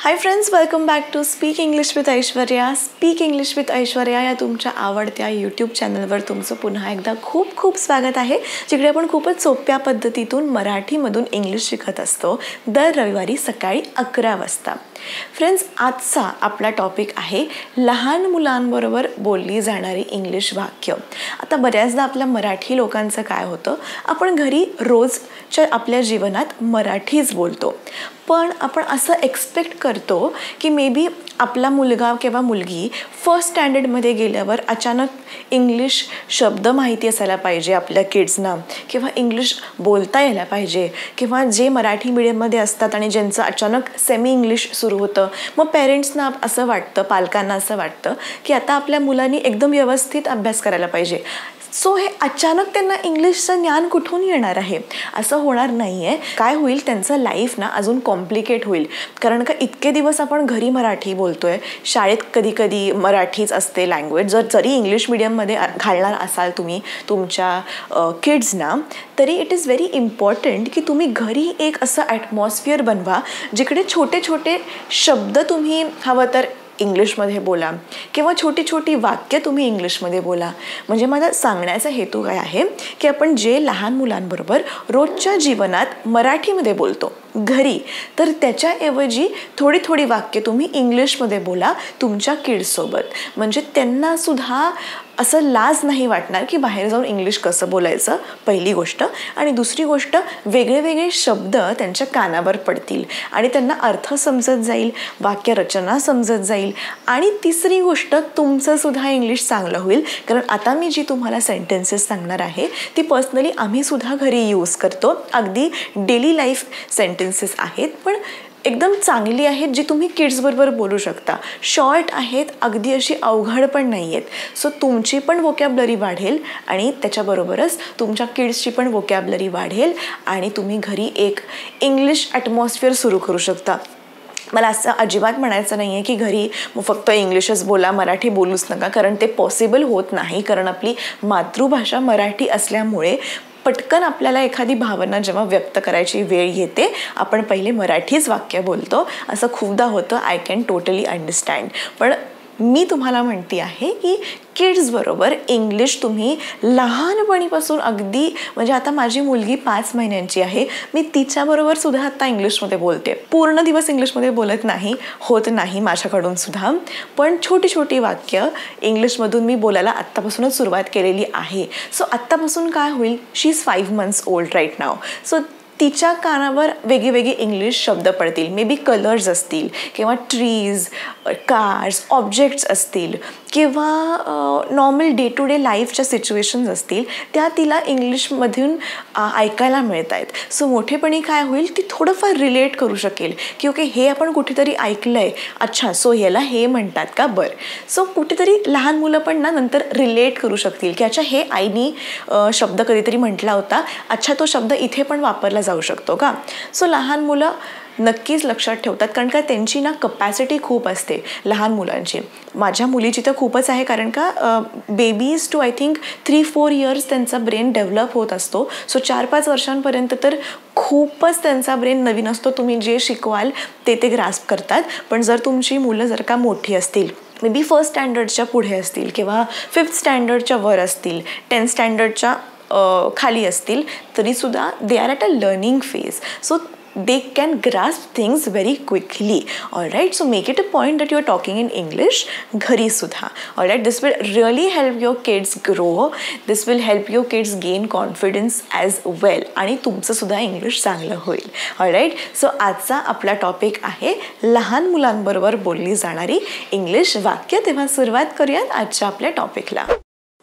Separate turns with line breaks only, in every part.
High friends, welcome back to Speak English with Aishwarya. Speak English with Aishwarya या तुमच्या आवडत्या YouTube चॅनलवर तुमचं पुन्हा एकदा खूप खूप स्वागत आहे, जिकडे आपण खूपच सोप्या पद्धतीतून मराठीमधून इंग्लिश शिकत असतो दर रविवारी सकाळी 11 वाजता. फ्रेंड्स, आजचा आपला टॉपिक आहे लहान मुलांबरोबर बोलली जाणारी इंग्लिश वाक्य. आता बऱ्याचदा आपल्या मराठी लोकांचं काय होतं, आपण घरी रोजच्या आपल्या जीवनात मराठीच बोलतो, पण आपण असं एक्सपेक्ट करतो की मे बी आपला मुलगा किंवा मुलगी फर्स्ट स्टँडर्डमध्ये गेल्यावर अचानक इंग्लिश शब्द माहिती असायला पाहिजे आपल्या किड्सना, किंवा इंग्लिश बोलता यायला पाहिजे, किंवा जे मराठी मीडियममध्ये असतात आणि ज्यांचं अचानक सेमी इंग्लिश सुरू होतं, मग पेरेंट्सना असं वाटतं, पालकांना असं वाटतं की आता आपल्या मुलांनी एकदम व्यवस्थित अभ्यास करायला पाहिजे. सो हे अचानक त्यांना इंग्लिशचं ज्ञान कुठून येणार आहे? असं होणार नाही आहे. काय होईल, त्यांचं लाईफ ना अजून कॉम्प्लिकेट होईल. कारण का इतके दिवस आपण घरी मराठी बोलतोय, शाळेत कधी कधी मराठीच असते लँग्वेज. जरी इंग्लिश मीडियममध्ये घालणार असाल तुम्ही तुमच्या किड्सना, तरी इट इज व्हेरी इम्पॉर्टंट की तुम्ही घरी एक असं ॲटमॉस्फिअर बनवा जिकडे छोटे छोटे शब्द तुम्ही हवं तर इंग्लिशमध्ये बोला, किंवा छोटी छोटी वाक्य तुम्ही इंग्लिशमध्ये बोला. म्हणजे माझा सांगण्याचा हेतू काय आहे की आपण जे लहान मुलांबरोबर रोजच्या जीवनात मराठीमध्ये बोलतो घरी, तर त्याच्याऐवजी थोडी थोडी वाक्य तुम्ही इंग्लिशमध्ये बोला तुमच्या किड्ससोबत. म्हणजे त्यांना सुद्धा असं लाज नाही वाटणार की बाहेर जाऊन इंग्लिश कसं बोलायचं, पहिली गोष्ट. आणि दुसरी गोष्ट, वेगळे वेगळे शब्द त्यांच्या कानावर पडतील आणि त्यांना अर्थ समजत जाईल, वाक्यरचना समजत जाईल. आणि तिसरी गोष्ट, तुमचं सुद्धा इंग्लिश चांगलं होईल. कारण आता मी जी तुम्हाला सेंटेन्सेस सांगणार आहे ती पर्सनली आम्ही सुद्धा घरी यूज करतो. अगदी डेली लाईफ सेंटेन्सेस आहेत, पण एकदम चांगली आहेत, जी तुम्ही किड्सबरोबर बोलू शकता. शॉर्ट आहेत, अगदी अशी अवघड पण नाही आहेत. सो तुमची पण वोकॅब्लरी वाढेल आणि त्याच्याबरोबरच तुमच्या किड्सची पण वोकॅब्लरी वाढेल आणि तुम्ही घरी एक इंग्लिश ॲटमॉस्फिअर सुरू करू शकता. मला असं अजिबात म्हणायचं नाही आहे की घरी फक्त इंग्लिशच बोला, मराठी बोलूच नका, कारण ते पॉसिबल होत नाही. कारण आपली मातृभाषा मराठी असल्यामुळे पटकन आपल्याला एखादी भावना जेव्हा व्यक्त करायची वेळ येते, आपण पहिले मराठीच वाक्य बोलतो. असं खूपदा होतं. I can totally understand. पण मी तुम्हाला म्हणते आहे की किड्सबरोबर इंग्लिश तुम्ही लहानपणीपासून, अगदी म्हणजे आता माझी मुलगी 5 महिन्यांची आहे, मी तिच्याबरोबर सुद्धा आता इंग्लिशमध्ये बोलते. पूर्ण दिवस इंग्लिशमध्ये बोलत नाही, होत नाही माझ्याकडून सुद्धा, पण छोटी छोटी वाक्य इंग्लिशमधून मी बोलायला आत्तापासूनच सुरुवात केलेली आहे. सो आत्तापासून काय होईल, she is 5 months old right now. So तिच्या कानावर वेगवेगळे इंग्लिश शब्द पडतील. मे बी कलर्स असतील, किंवा ट्रीज, कार्स, ऑब्जेक्ट्स असतील, किंवा नॉर्मल डे टू डे लाईफच्या सिच्युएशन्स असतील, त्या तिला इंग्लिशमधून ऐकायला मिळत आहेत. सो मोठेपणी काय होईल, ती थोडंफार रिलेट करू शकेल की ओके, हे आपण कुठेतरी ऐकलं आहे, अच्छा सो याला हे म्हणतात का, बरं. सो कुठेतरी लहान मुलं पण ना नंतर रिलेट करू शकतील की अच्छा, हे आईनी शब्द कधीतरी म्हटला होता, अच्छा तो शब्द इथे पण वापरला जाऊ शकतो का. सो लहान मुलं नक्कीच लक्षात ठेवतात, कारण का त्यांची ना कपॅसिटी खूप असते लहान मुलांची. माझ्या मुलीची तर खूपच आहे, कारण का babies to I think 3-4 years त्यांचा ब्रेन डेव्हलप होत असतो. सो 4-5 वर्षांपर्यंत तर खूपच त्यांचा ब्रेन नवीन असतो. तुम्ही जे शिकवाल ते ग्रास्प करतात. पण जर तुमची मुलं जर का मोठी असतील, मे बी 1st स्टँडर्डच्या पुढे असतील, किंवा 5th स्टँडर्डच्या वर असतील, 10th स्टँडर्डच्या खाली असतील, तरीसुद्धा they are at a learning phase. So they can grasp things very quickly. Alright, so make it a point that you are talking in English घरी सुद्धा. Alright, this will really help your kids grow. This will help your kids gain confidence as well. आणि तुमचं सुद्धा English चांगलं होईल. Alright, so आजचा आपला topic आहे लहान मुलांबरोबर बोलली जाणारी इंग्लिश वाक्य. तेव्हा सुरुवात करूयात आजच्या आपल्या टॉपिकला.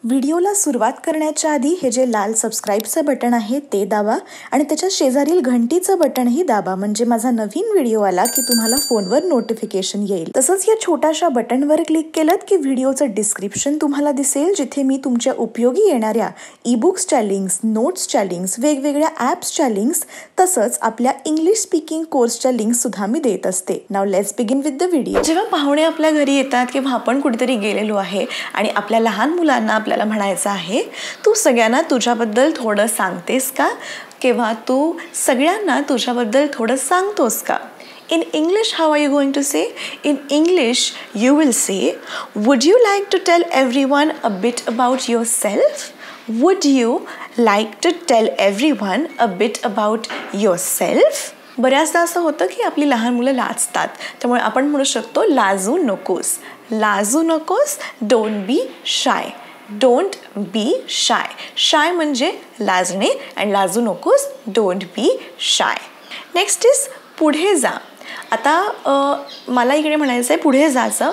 व्हिडिओला सुरुवात करण्याच्या आधी हे जे लाल सबस्क्राईबचं बटन आहे ते दाबा, आणि त्याच्या शेजारील घंटीचं बटनही दाबा, म्हणजे माझा नवीन व्हिडिओ आला की तुम्हाला फोनवर नोटिफिकेशन येईल. तसंच या छोट्याशा बटनवर क्लिक केलं की व्हिडिओचं डिस्क्रिप्शन तुम्हाला दिसेल, जिथे मी तुमच्या उपयोगी येणाऱ्या ई-बुक्सच्या लिंक्स, नोट्सच्या लिंक्स, वेगवेगळ्या ॲप्सच्या लिंक्स, तसंच आपल्या इंग्लिश स्पीकिंग कोर्सच्या लिंक्स सुद्धा मी देत असते. Now let's begin with the video. जेव्हा पाहुणे आपल्या घरी येतात, किंवा आपण कुठेतरी गेलेलो आहे आणि आपल्या लहान मुलांना आपल्याला म्हणायचं आहे, तू सगळ्यांना तुझ्याबद्दल थोडं सांगतेस का, किंवा तू सगळ्यांना तुझ्याबद्दल थोडं सांगतोस का. In English, how are you going to say? In English, you will say, would you like to tell everyone a bit about yourself? Would you like to tell everyone a bit about yourself? बऱ्याचदा असं होतं की आपली लहान मुलं लाजतात, त्यामुळे आपण म्हणू शकतो लाजू नकोस. लाजू नकोस, don't be shy. Don't be shy. Shy म्हणजे लाजणे आणि लाजू नकोस, don't be shy. Next is पुढे जा. आता मला इकडे म्हणायचं आहे पुढे जायचं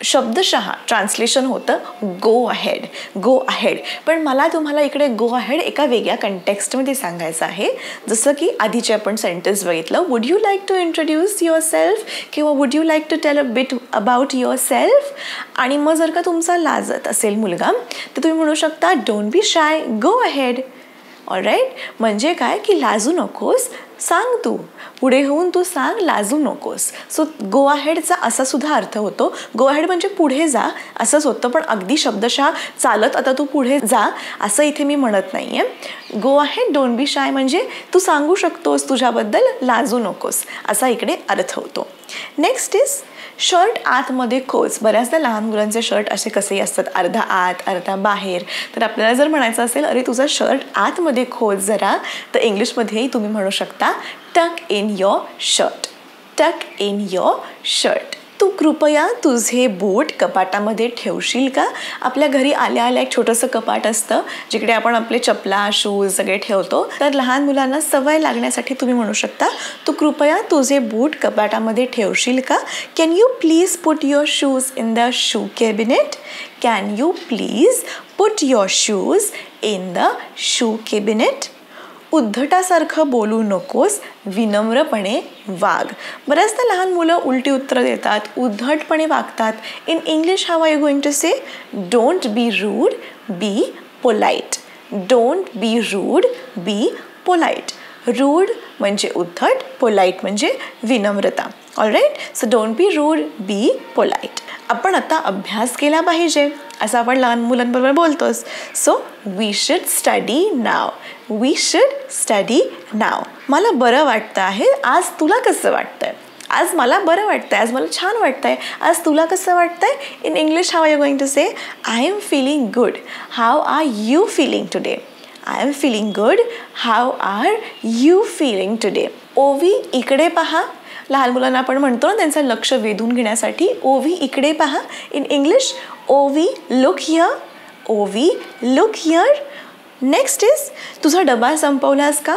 शब्दशः ट्रान्सलेशन होतं गो अहेड. Go ahead. पण मला तुम्हाला इकडे गो अहेड एका वेगळ्या कंटेक्स्टमध्ये सांगायचं आहे. जसं की आधीचे आपण सेंटेन्स बघितलं, would you like to introduce yourself किंवा would you like to tell a bit about yourself. आणि मग जर का तुमचा लाजत असेल मुलगा तर तुम्ही म्हणू शकता don't be shy, go ahead. All right. म्हणजे काय की लाजू नकोस, सांग तू. पुढे होऊन तू सांग, लाजू नकोस. सो गो अहेडचा असा सुद्धा अर्थ होतो. गो अहेड म्हणजे पुढे जा असंच होतं, पण अगदी शब्दशः चालत आता तू पुढे जा असं इथे मी म्हणत नाही आहे. Go ahead, don't be shy म्हणजे तू सांगू शकतोस तुझ्याबद्दल, लाजू नकोस असा इकडे अर्थ होतो. नेक्स्ट इज शर्ट आतमध्ये खोच. बऱ्याचदा लहान मुलांचे शर्ट असे कसेही असतात, अर्धा आत अर्धा बाहेर. तर आपल्याला जर म्हणायचं असेल अरे तुझा शर्ट आतमध्ये खोच जरा, तर इंग्लिशमध्येही तुम्ही म्हणू शकता टक इन युअर शर्ट. टक इन युअर शर्ट. तू कृपया तुझे बूट कपाटामध्ये ठेवशील का. आपल्या घरी आल्या आल्या एक छोटंसं कपाट असतं जिकडे आपण आपले चपला शूज सगळे ठेवतो. तर लहान मुलांना सवय लागण्यासाठी तुम्ही म्हणू शकता तू कृपया तुझे बूट कपाटामध्ये ठेवशील का. Can you please put your shoes in the shoe cabinet. Can you please put your shoes in the shoe cabinet. उद्धटासारखं बोलू नकोस, विनम्रपणे वाग. बऱ्याचदा लहान मुलं उलटी उत्तरं देतात, उद्धटपणे वागतात. In English how are you going to say? Don't be rude, be polite. Don't be rude, be polite. Rude म्हणजे उद्धट, पोलाइट म्हणजे विनम्रता. Alright. So don't be rude, be polite. आपण आता अभ्यास केला पाहिजे असं आपण लहान मुलांबरोबर बोलतोस. So we should study now. We should study now. मला बरं वाटतं आहे. आज तुला कसं वाटतंय? आज मला बरं वाटतंय, आज मला छान वाटतंय. आज तुला कसं वाटतंय? In English how are you going to say? I am feeling good. How are you feeling today? I am feeling good. How are you feeling today? Ovi इकडे पहा. लहान मुलांना आपण म्हणतो ना त्यांचं लक्ष वेधून घेण्यासाठी, ओवी इकडे पहा. इन इंग्लिश ओवी लुक हिअर. ओवी लुक हिअर. नेक्स्ट इज तुझा डबा संपवलास का.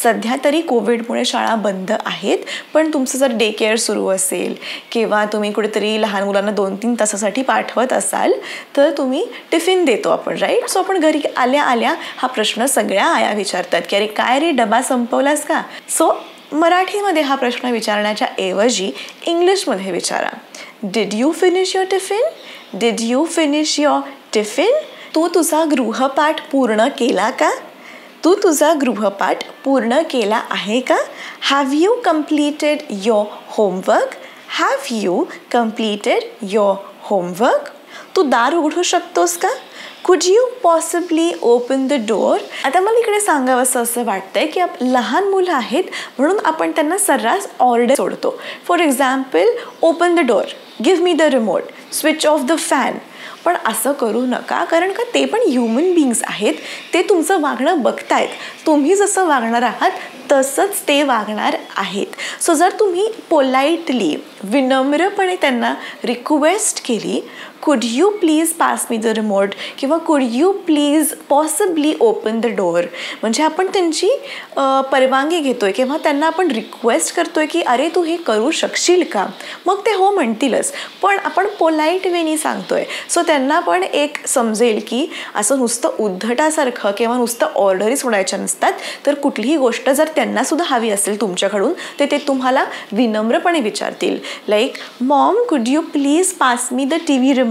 सध्या तरी कोविडमुळे शाळा बंद आहेत, पण तुमचं जर डे केअर सुरू असेल किंवा तुम्ही कुठेतरी लहान मुलांना 2-3 तासासाठी पाठवत असाल तर तुम्ही टिफिन देतो आपण, राईट. सो आपण घरी आल्या आल्या हा प्रश्न सगळ्या आया विचारतात की अरे काय रे डबा संपवलास का. सो मराठीमध्ये हा प्रश्न विचारण्याच्या ऐवजी इंग्लिशमध्ये विचारा. Did you finish your tiffin. Did you finish your tiffin. तू तुझा गृहपाठ पूर्ण केला का. तू तुझा गृहपाठ पूर्ण केला आहे का. Have you completed your homework. Have you completed your homework. तू दार उघडू शकतोस का. Could you possibly open the door. आता मला इकडे सांगावं असं वाटतंय की लहान मुलं आहेत म्हणून आपण त्यांना सर्रास ऑर्डर सोडतो. For example open the door, give me the remote, switch off the fan. पण असं करू नका, कारण का ते पण ह्युमन बिंग्स आहेत. ते तुमचं वागणं बघतायत. तुम्ही जसं वागणार आहात तसंच ते वागणार आहेत. सो जर तुम्ही पोलाइटली विनम्रपणे त्यांना रिक्वेस्ट केली, कुड you please pass me the remote किंवा कुड you please possibly open the door, म्हणजे आपण त्यांची परवानगी घेतोय किंवा त्यांना आपण रिक्वेस्ट करतोय की अरे तू हे करू शकशील का. मग ते हो म्हणतीलच, पण आपण पोलाइट वेनी सांगतोय. सो त्यांना पण एक समजेल की असं नुसतं उद्धटासारखं किंवा नुसतं ऑर्डरी सोडायच्या नसतात, तर कुठलीही गोष्ट जर त्यांना सुद्धा हवी असेल तुमच्याकडून तर ते तुम्हाला विनम्रपणे विचारतील. लाईक मॉम कुड you please pass me the TV remote.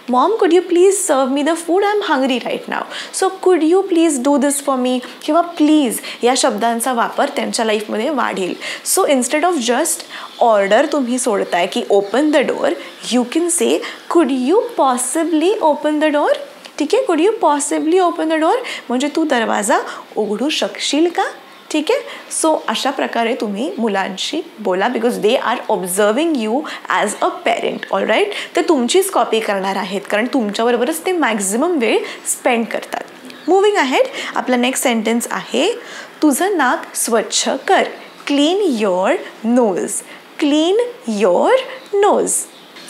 Mom, could you please serve me the food? I'm hungry right now. So could you please do this for me? किंवा प्लीज या शब्दांचा वापर त्यांच्या लाईफमध्ये वाढेल. So instead of just order तुम्ही सोडताय की open the door, you can say could you possibly open the door. ठीक आहे, could you possibly open the door म्हणजे तू दरवाजा उघडू शकशील का. ठीक आहे. सो अशा प्रकारे तुम्ही मुलांशी बोला, because they are observing you as a parent. All right. ते तुमचीच कॉपी करणार आहेत, कारण तुमच्याबरोबरच ते मॅक्झिमम वेळ स्पेंड करतात. मूव्हिंग अहेड, आपला नेक्स्ट सेंटेन्स आहे, तुझं नाक स्वच्छ कर. Clean your nose. Clean your nose.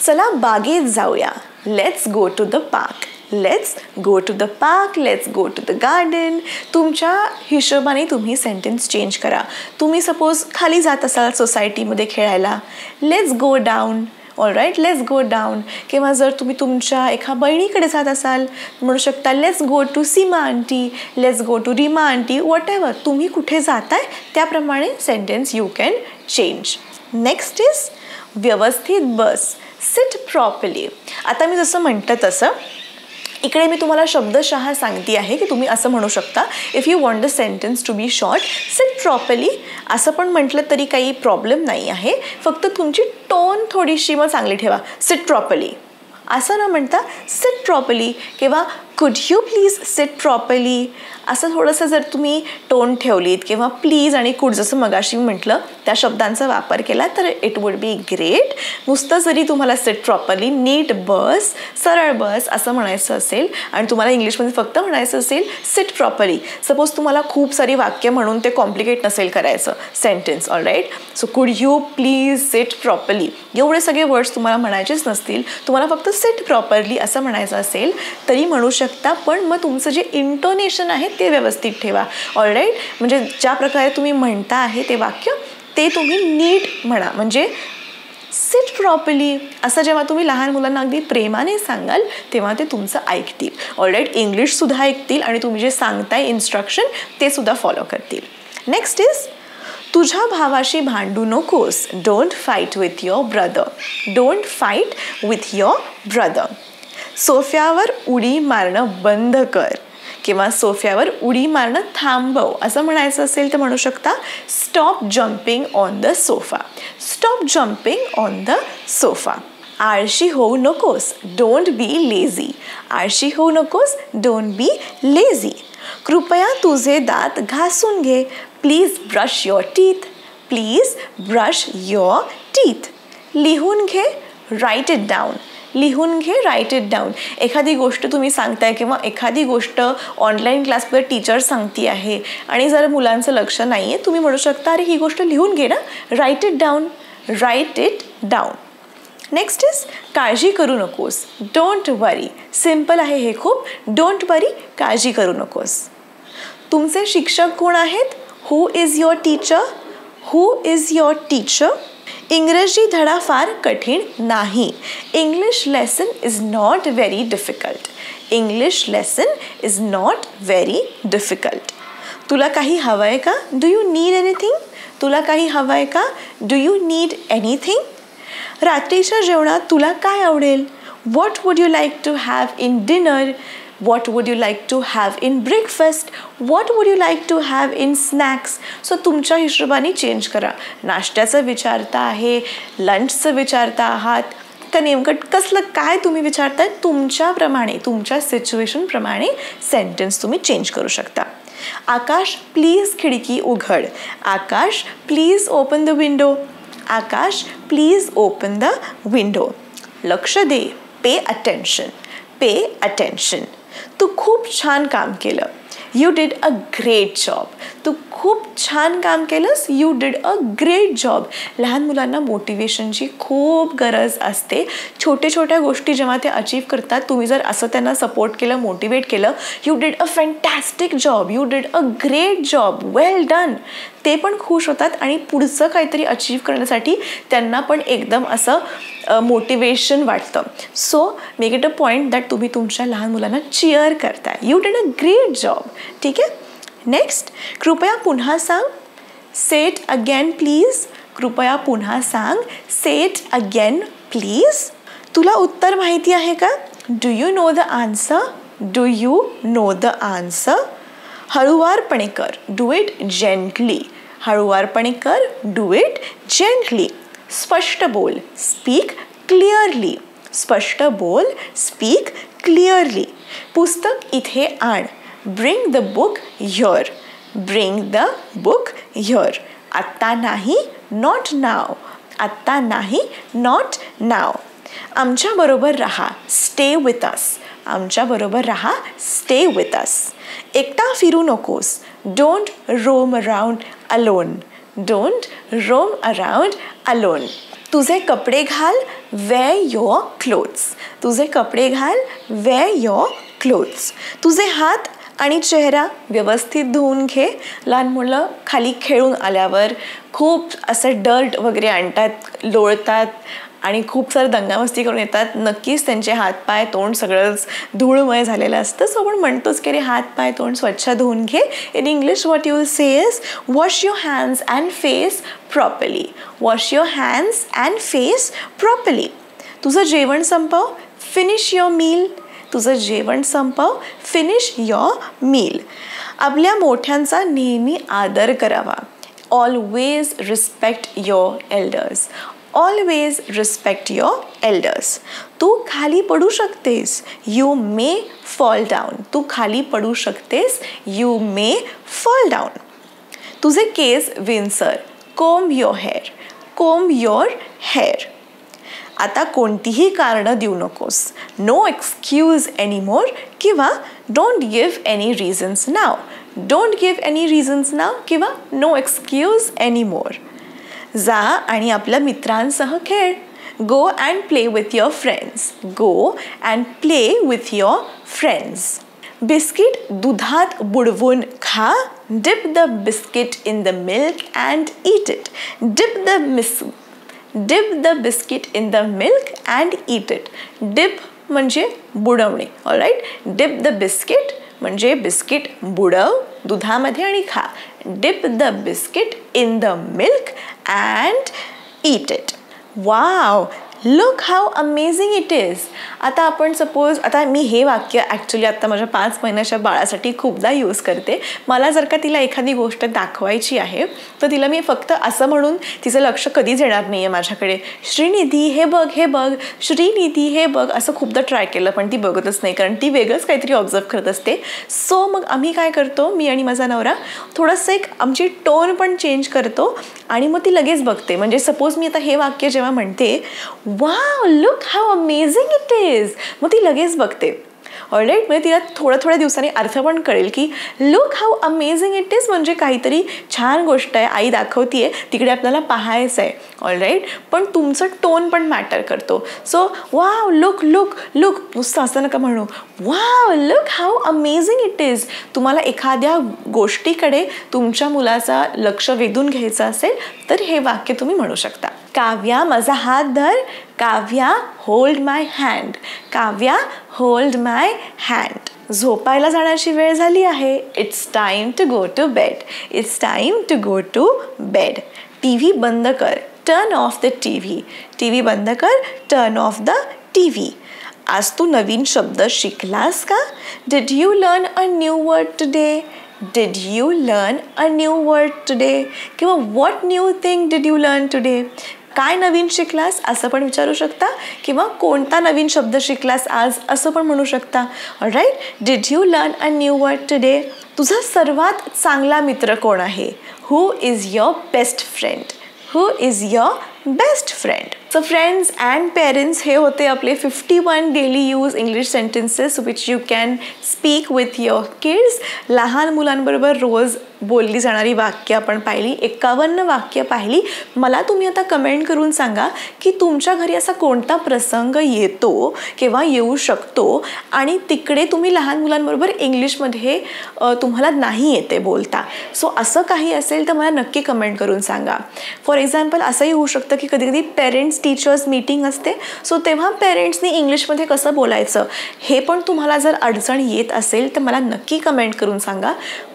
चला बागेत जाऊया. Let's go to the park. Let's go to the park. Let's go to the garden. तुमच्या हिशोबाने तुम्ही सेंटेन्स चेंज करा. तुम्ही सपोज खाली जात असाल सोसायटीमध्ये खेळायला, let's go down. All right, let's go down. किंवा जर तुम्ही तुमच्या एका बहिणीकडे जात असाल, म्हणू शकता let's go to Seema aunty, let's go to Reema aunty. Whatever तुम्ही कुठे जाताय त्याप्रमाणे sentence you can change. Next is व्यवस्थित बस. Seat properly. आता मी जसं म्हटलं तसं इकडे मी तुम्हाला शब्दशः सांगते आहे की तुम्ही असं म्हणू शकता, if you want the sentence to be short, sit properly असं पण म्हटलं तरी काही प्रॉब्लेम नाही आहे. फक्त तुमची टोन थोडीशी मग चांगली ठेवा. सिट प्रॉपरली असं न म्हणता सिट प्रॉपरली किंवा कुड यू प्लीज सिट प्रॉपरली असं थोडंसं जर तुम्ही टोन ठेवलीत किंवा प्लीज आणि कुड जसं मगाशी म्हटलं त्या शब्दांचा वापर केला तर इट वुड बी ग्रेट. नुसतं जरी तुम्हाला सिट प्रॉपरली, नीट बस, सरळ बस असं म्हणायचं असेल आणि तुम्हाला इंग्लिशमध्ये फक्त म्हणायचं असेल सिट प्रॉपरली, सपोज तुम्हाला खूप सारी वाक्य म्हणून ते कॉम्प्लिकेट नसेल करायचं sentence. All right. So could you please sit properly एवढे सगळे वर्ड्स तुम्हाला म्हणायचेच नसतील, तुम्हाला फक्त सिट प्रॉपरली असं म्हणायचं असेल तरी म्हणू शकता. पण मग तुमचं जे इंटोनेशन आहे ते व्यवस्थित ठेवा. All right. म्हणजे ज्या प्रकारे तुम्ही म्हणता आहे ते वाक्य ते तुम्ही नीट म्हणा. म्हणजे सिट प्रॉपरली असं जेव्हा तुम्ही लहान मुलांना अगदी प्रेमाने सांगाल तेव्हा ते तुमचं ऐकतील. All right. इंग्लिशसुद्धा ऐकतील आणि तुम्ही जे सांगताय इन्स्ट्रक्शन ते सुद्धा फॉलो करतील. नेक्स्ट इज तुझ्या भावाशी भांडू नकोस. Don't fight with your brother. Don't fight with your brother. सोफ्यावर उडी मारणं बंद कर किंवा सोफ्यावर उडी मारणं थांबव असं म्हणायचं असेल तर म्हणू शकता stop jumping on the sofa. Stop jumping on the sofa. आळशी होऊ नकोस. Don't be lazy. आळशी होऊ नकोस. Don't be lazy. कृपया तुझे दात घासून घे. Please brush your teeth. Please brush your teeth. लिहून घे. Write it down. लिहून घे. Write it down. एखादी गोष्ट तुम्ही सांगताय किंवा एखादी गोष्ट ऑनलाईन क्लासमध्ये टीचर सांगती आहे आणि जर मुलांचं लक्ष नाही आहे, तुम्ही म्हणू शकता अरे ही गोष्ट लिहून घे ना. Write it down. Write it down. Next is काळजी करू नकोस. Don't worry. सिम्पल आहे हे खूप. Don't worry. काळजी करू नकोस. तुमचे शिक्षक कोण आहेत? Who is your teacher? Who is your teacher? इंग्रजी धडा फार कठीण नाही. English lesson is not very difficult. English lesson is not very difficult. तुला काही हवं आहे का? Do you need anything? तुला काही हवं आहे का? Do you need anything? रात्रीच्या जेवणात तुला काय आवडेल? What would you like to have in dinner? What would you like to have in breakfast? What would you like to have in snacks? So तुमच्या हिशोबाने चेंज करा. नाश्त्याचं विचारता आहे, लंचचं विचारता आहात का नेमकं कसलं काय तुम्ही विचारताय तुमच्याप्रमाणे, तुमच्या सिच्युएशनप्रमाणे सेंटेन्स तुम्ही चेंज करू शकता. आकाश प्लीज खिडकी उघड. Akash please open the window. Akash please open the window. लक्ष दे. Pay attention. Pay attention. तू खूप छान काम केलं. You did a great job. तू खूप छान काम केलंस. You did a great job. लहान मुलांना मोटिवेशनची खूप गरज असते. छोट्या छोट्या गोष्टी जेव्हा ते अचीव करतात, तुम्ही जर असं त्यांना सपोर्ट केलं, मोटिवेट केलं, you did a fantastic job. You did a great job. Well done. ते पण खुश होतात आणि पुढचं काहीतरी अचीव करण्यासाठी त्यांना पण एकदम असं मोटिवेशन वाटतं. So make it a point that तुम्ही तुमच्या लहान मुलांना चिअर करताय. You did a great job. ठीक आहे. नेक्स्ट, कृपया पुन्हा सांग. से इट अगेन प्लीज. कृपया पुन्हा सांग. से इट अगेन प्लीज. तुला उत्तर माहिती आहे का? Do you know the answer? Do you know the answer? हळुवारपणे कर. Do it gently. हळुवारपणे कर. Do it gently. स्पष्ट बोल. Speak clearly. स्पष्ट बोल. Speak clearly. पुस्तक इथे आण. Bring the book here. Bring the book here. आत्ता नाही, नॉट नाव. आत्ता नाही, नॉट नाव. आमच्याबरोबर राहा, स्टे विथ अस. आमच्याबरोबर राहा, स्टे विथ अस. एकटा फिरू नकोस, don't roam around alone. Don't roam around alone. तुझे कपडे घाल, वेअर युअर क्लोथ्स. तुझे कपडे घाल, वेअर युअर क्लोथ्स. तुझे हात आणि चेहरा व्यवस्थित धुवून घे. लहान मुलं खाली खेळून आल्यावर खूप असं डर्ट वगैरे आणतात, लोळतात आणि खूप सारं दंगामस्ती करून येतात. नक्कीच त्यांचे हातपाय तोंड सगळंच धूळमय झालेलं असतं. सो आपण म्हणतोच की रे हातपाय तोंड स्वच्छ धुवून घे. In English what you will say is wash your hands and face properly. Wash your hands and face properly. तुझं जेवण संपव, फिनिश युअर मील. तुझं जेवण संपव, फिनिश युअर मील. आपल्या मोठ्यांचा नेहमी आदर करावा. Always respect your elders. Always respect your elders. तू खाली पडू शकतेस, यू मे फॉल डाऊन. तू खाली पडू शकतेस, यू मे फॉल डाऊन. तुझे केस विंचर, comb your hair. Comb your hair. आता कोणतीही कारणं देऊ नकोस. नो एक्सक्यूज एनीमोर किंवा don't give any reasons now. Don't give any reasons now किंवा नो एक्सक्यूज एनीमोर. जा आणि आपल्या मित्रांसह खेळ. Go and play with your friends. Go and play with your friends. Biscuit दुधात बुडवून खा. Dip the biscuit in the milk and eat it. Dip the biscuit in the milk and eat it. Dip म्हणजे बुडवणे. Alright. Dip the biscuit म्हणजे biscuit बुडव दुधामध्ये आणि खा. Dip the biscuit in the milk and eat it. Wow, look how amazing it is. आता आपण suppose, आता मी हे वाक्य ॲक्च्युली आता माझ्या 5 महिन्याच्या बाळासाठी खूपदा यूज करते. मला जर का तिला एखादी गोष्ट दाखवायची आहे तर तिला मी फक्त असं म्हणून तिचं लक्ष कधीच येणार नाही आहे माझ्याकडे. श्रीनिधी हे बघ, हे बघ, श्रीनिधी हे बघ, असं खूपदा ट्राय केलं पण ती बघतच नाही, कारण ती वेगळंच काहीतरी ऑब्झर्व करत असते. सो मग आम्ही काय करतो, मी आणि माझा नवरा थोडंसं एक आमची टोन पण चेंज करतो आणि मग ती लगेच बघते. म्हणजे सपोज मी आता हे वाक्य जेव्हा म्हणते, wow look how amazing it is, मग ती लगेच बघते. ऑलराईट. म्हणजे तिला थोड्या दिवसांनी अर्थ पण कळेल की look how amazing it is म्हणजे काहीतरी छान गोष्ट आहे, आई दाखवतीये, तिकडे आपल्याला पाहायचं आहे. ऑलराईट. पण तुमचं टोन पण मॅटर करतो. So wow look look look नुसतं असं नका म्हणू. Wow look how amazing it is. तुम्हाला एखाद्या गोष्टीकडे तुमच्या मुलाचा लक्ष वेधून घ्यायचं असेल तर हे वाक्य तुम्ही म्हणू शकता. काव्या माझा हात धर. Kavya hold my hand. Kavya hold my hand. झोपायला जाण्याची वेळ झाली आहे. It's time to go to bed. It's time to go to bed. T V बंद कर. Turn off the T V. T V बंद कर. Turn off the T V. आज तू नवीन शब्द शिकलास का? Did you learn a new word today? Did you learn a new word today? किंवा what new thing did you learn today? काय नवीन शिकलास असं पण विचारू शकता किंवा कोणता नवीन शब्द शिकलास आज असं पण म्हणू शकता. All right. Did you learn a new word today? तुझा सर्वात चांगला मित्र कोण आहे? हू is your best friend? Who is your best friend? So friends and parents, हे होते आपले 51 daily use English sentences which you can speak with your kids. लहान मुलांबरोबर रोज बोलली जाणारी वाक्य आपण पाहिली. 51 वाक्य पाहिली. मला तुम्ही आता कमेंट करून सांगा की तुमच्या घरी असा कोणता प्रसंग येतो किंवा येऊ शकतो आणि तिकडे तुम्ही लहान मुलांबरोबर इंग्लिशमध्ये तुम्हाला नाही येते बोलता. सो असं काही असेल तर मला नक्की कमेंट करून सांगा. फॉर एक्झाम्पल असंही होऊ शकतं की कधी कधी पेरेंट्स टीचर्स मीटिंग असते. सो तेव्हा पेरेंट्सनी इंग्लिशमध्ये कसं बोलायचं हे पण तुम्हाला जर अडचण येत असेल तर मला नक्की कमेंट करून सांगा.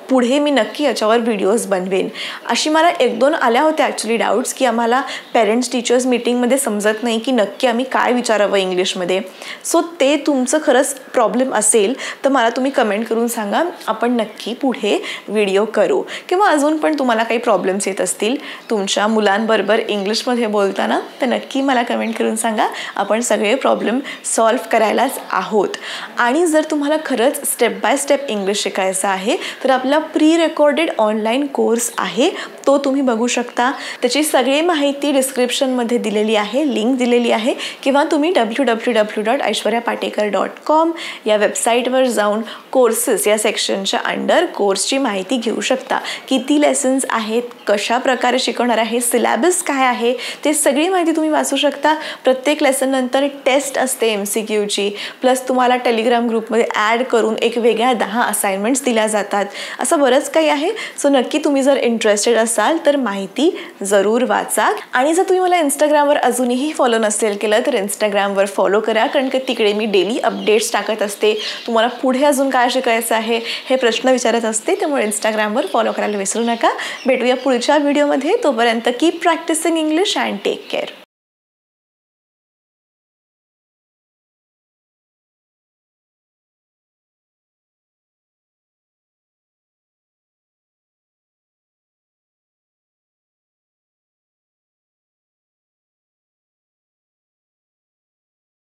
पुढे मी नक्की याच्यावर व्हिडिओज बनवेन. अशी मला 1-2 आल्या होत्या ॲक्च्युली डाऊट्स की आम्हाला पेरेंट्स टीचर्स मीटिंगमध्ये समजत नाही की नक्की आम्ही काय विचारावं इंग्लिशमध्ये. सो ते तुमचं खरंच प्रॉब्लेम असेल तर मला तुम्ही कमेंट करून सांगा. आपण नक्की पुढे व्हिडिओ करू. किंवा अजून पण तुम्हाला काही प्रॉब्लेम्स येत असतील तुमच्या मुलांबरोबर इंग्लिशमध्ये बोलताना तर नक्की मला कमेंट करून सांगा. आपण सगळे प्रॉब्लेम सॉल्व्ह करायलाच आहोत. आणि जर तुम्हाला खरंच स्टेप बाय स्टेप इंग्लिश शिकायचं आहे तर आपलं आपला प्री रेकॉर्डेड ऑनलाईन कोर्स आहे, तो तुम्ही बघू शकता. त्याची सगळी माहिती डिस्क्रिप्शनमध्ये दिलेली आहे, लिंक दिलेली आहे, किंवा तुम्ही www.aishwaryapatekar.com या वेबसाईटवर जाऊन कोर्सेस या सेक्शनच्या अंडर कोर्सची माहिती घेऊ शकता. किती लेसन्स आहेत, कशा प्रकारे शिकवणार आहे, सिलेबस काय आहे, ते सगळी माहिती तुम्ही वाचू शकता. प्रत्येक लेसन नंतर टेस्ट असते MCQची, प्लस तुम्हाला टेलिग्राम ग्रुपमध्ये ॲड करून एक वेगळ्या 10 असाइनमेंट्स दिल्या जातात. असं बरंच काही आहे. सो नक्की तुम्ही जर इंटरेस्टेड असाल तर माहिती जरूर वाचा. आणि जर तुम्ही मला इंस्टाग्रामवर अजूनही फॉलो नसेल केलं तर इंस्टाग्रामवर फॉलो करा, कारण की तिकडे मी डेली अपडेट्स टाकत असते. तुम्हाला पुढे अजून काय शिकायचं आहे हे प्रश्न विचारत असते, त्यामुळे इंस्टाग्रामवर फॉलो करायला विसरू नका. भेटूया पुढच्या व्हिडिओमध्ये. तोपर्यंत keep practising English and take care.